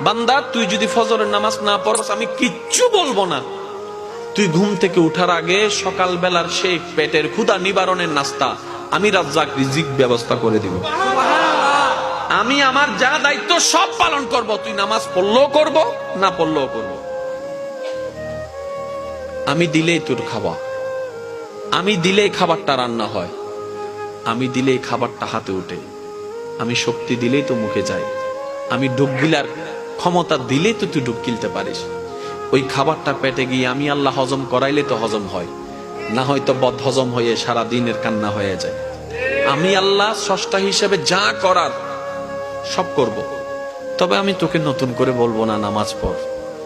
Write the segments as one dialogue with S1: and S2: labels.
S1: বান্দা তুই যদি ফজরের নামাজ না পড়স আমি কিচ্ছু বলবো না। তুই ঘুম থেকে উঠার আগে সকাল বেলার সেই পেটের ক্ষুধা নিবারণের নাস্তা আমি রাজ্জাক রিজিক ব্যবস্থা করে দিব। আমি আমার যা দায়িত্ব সব পালন করব। তুই নামাজ পড়লেও করব, না পড়লেও করব। আমি দিলেই তোর খাওয়া, আমি দিলেই খাবারটা রান্না হয়, আমি দিলেই খাবারটা হাতে উঠে, আমি শক্তি দিলেই তো মুখে যায়, আমি ডুব গিলার ক্ষমতা দিলেই তো তুই ডুব গিলতে পারিস। ওই খাবারটা পেটে গিয়ে আমি আল্লাহ হজম করাইলে তো হজম হয়, না হয়তো বদ হজম হয়ে সারা দিনের কান্না হয়ে যায়। আমি আল্লাহ স্রষ্টা হিসেবে যা করার সব করব। তবে আমি তোকে নতুন করে বলবো না নামাজ পড়,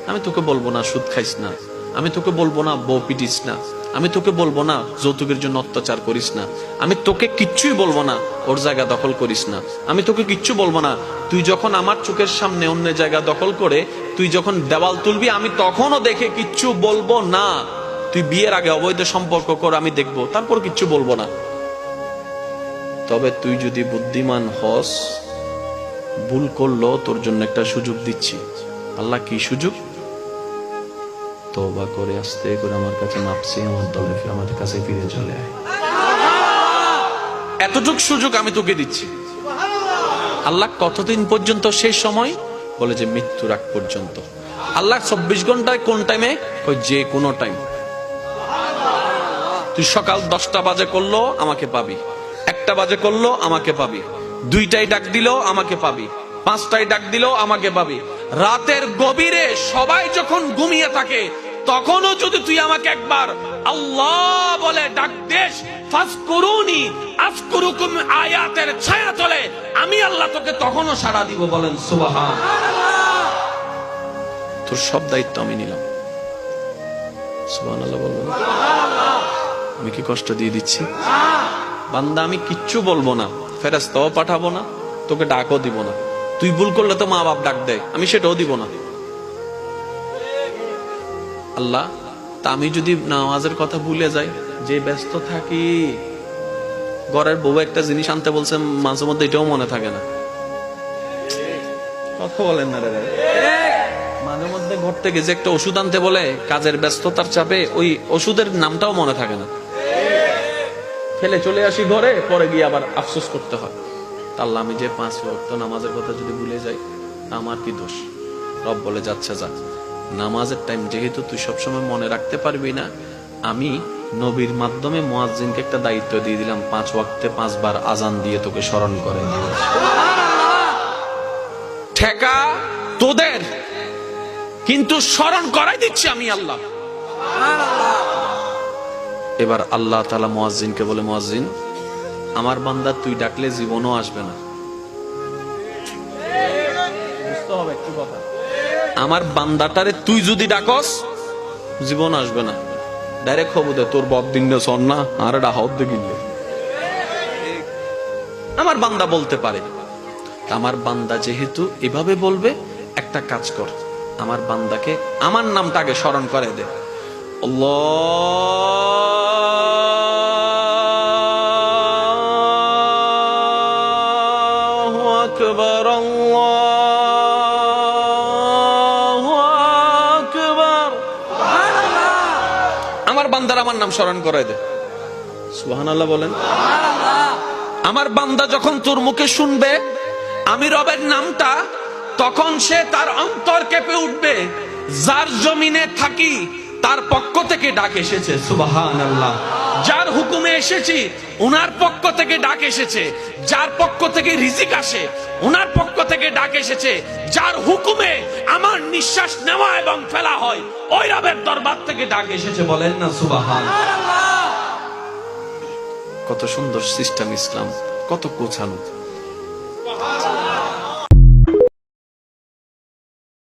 S1: আমি তোকে বলবো না সুদ খাইস না, আমি তোকে বলবো না বউ পিটিস না, আমি তোকে বলবো না যৌতুকের জন্য অত্যাচার করিস না, আমি তোকে কিচ্ছুই বলবো না ওর জায়গা দখল করিস না, আমি তোকে কিচ্ছু বলবো না তুই যখন আমার চোখের সামনে অন্য জায়গা দখল করে তুই যখন দেওয়াল তুলবি আমি তখনও দেখে কিচ্ছু বলবো না। তুই বিয়ের আগে অবৈধ সম্পর্ক কর, আমি দেখবো, তারপর কিচ্ছু বলবো না। তবে তুই যদি বুদ্ধিমান হস, ভুল করলো তোর জন্য একটা সুযোগ দিচ্ছি। আল্লাহ কি সুযোগ? তওবা করে আস্তে করে আমার কাছে নাপসি আমার দলে আমাদের কাছে ফিরে চলে আয়। এতটুক সুযোগ আমি তোকে দিচ্ছি। আল্লাহ কতদিন পর্যন্ত? সেই সময় বলে যে মৃত্যুর আগ পর্যন্ত। আল্লাহ 24 ঘন্টায় কোন টাইমে? যে কোনো টাইম। তুই সকাল 10টা বাজে করলো আমাকে পাবি, 1টা বাজে করলো আমাকে পাবি, 2টায় ডাক দিল আমাকে পাবি, 5টায় ডাক দিল আমাকে পাবি। রাতের গভীরে সবাই যখন ঘুমিয়ে থাকে তখনও যদি তুই আমাকে একবার আল্লাহ বলে ডাক দেস, ফাজকুরুনি আযকুরুকুম আয়াতের ছায়া তলে আমি আল্লাহ তোকে তখনও সাড়া দিব। বলেন সুবহানাল্লাহ। তোর সব দায়িত্ব আমি নিলাম। সুবহানাল্লাহ বলবেন। আমি কি কষ্ট দিয়ে দিচ্ছি? বান্দা আমি কিচ্ছু বলবো না, ফেরেশতাও পাঠাবো না, তোকে ডাকও দিব না। তুই ভুল করলে তো মা বাপ ডাক দেয়, আমি সেটাও দিব না। আল্লাহ তা আমি যদি নামাজের কথা ভুলে যাই, যে ব্যস্ত থাকি, ঘরের বউ একটা জিনিস আনতে বলছে মাঝে মধ্যে এটাও মনে থাকে না। কথা বলেন না রে। মাঝে মধ্যে ঘর থেকে যে একটা ওষুধ আনতে বলে কাজের ব্যস্ততার চাপে ওই ওষুধের নামটাও মনে থাকে না, ফেলে চলে আসি ঘরে, পরে গিয়ে আবার আফসোস করতে হয়। আল্লাহ আমি যে 5 ওয়াক্ত নামাজের কথা যদি ভুলে যাই আমার কি দোষ? রব বলে যাচ্ছে যা, নামাজের টাইম যেহেতু তুই সবসময় মনে রাখতে পারবি না, আমি নবীর মাধ্যমে মুয়াজ্জিনকে একটা দায়িত্ব দিয়ে দিলাম, 5 ওয়াক্তে 5 বার আজান দিয়ে তোকে স্মরণ করে দিবে। ঠেকা তোদের, কিন্তু স্মরণ করাই দিচ্ছি আমি আল্লাহ। এবার আল্লাহ তাআলা মুয়াজ্জিনকে বলে, মুয়াজ্জিন আমার বান্দা তুই ডাকলে জীবনও আসবে না। বুঝতে হবে একটু কথা, আমার বান্দাটারে তুই যদি ডাকস জীবন আসবে না। ডাইরেক্ট খবর দে তোর বদ দিন সর না আর ডাহত দে গিলে। আমার বান্দা বলতে পারে, আমার বান্দা যেহেতু এভাবে বলবে, একটা কাজ কর, আমার বান্দাকে আমার নামটা আগে স্মরণ করে দে। আল্লাহু আকবার, আল্লাহু আকবার। আমার বান্দার আমার নাম স্মরণ করে দে। সুবহানাল্লাহ বলেন। আমার বান্দা যখন তোর মুখে শুনবে আমি রবের নামটা, তখন সে তার অন্তর কেঁপে উঠবে। যার জমিনে থাকি তার পক্ষ থেকে ডাক এসেছে, সুবহানাল্লাহ। যার হুকুমে এসেছি ওনার পক্ষ থেকে ডাক এসেছে, যার পক্ষ থেকে রিজিক আসে ওনার পক্ষ থেকে ডাক এসেছে, যার হুকুমে আমার নিঃশ্বাস নেওয়া এবং ফেলা হয় ওই রবের দরবার থেকে ডাক এসেছে। বলেন না সুবহানাল্লাহ। কত সুন্দর সিস্টেম ইসলাম, কত গোছানো।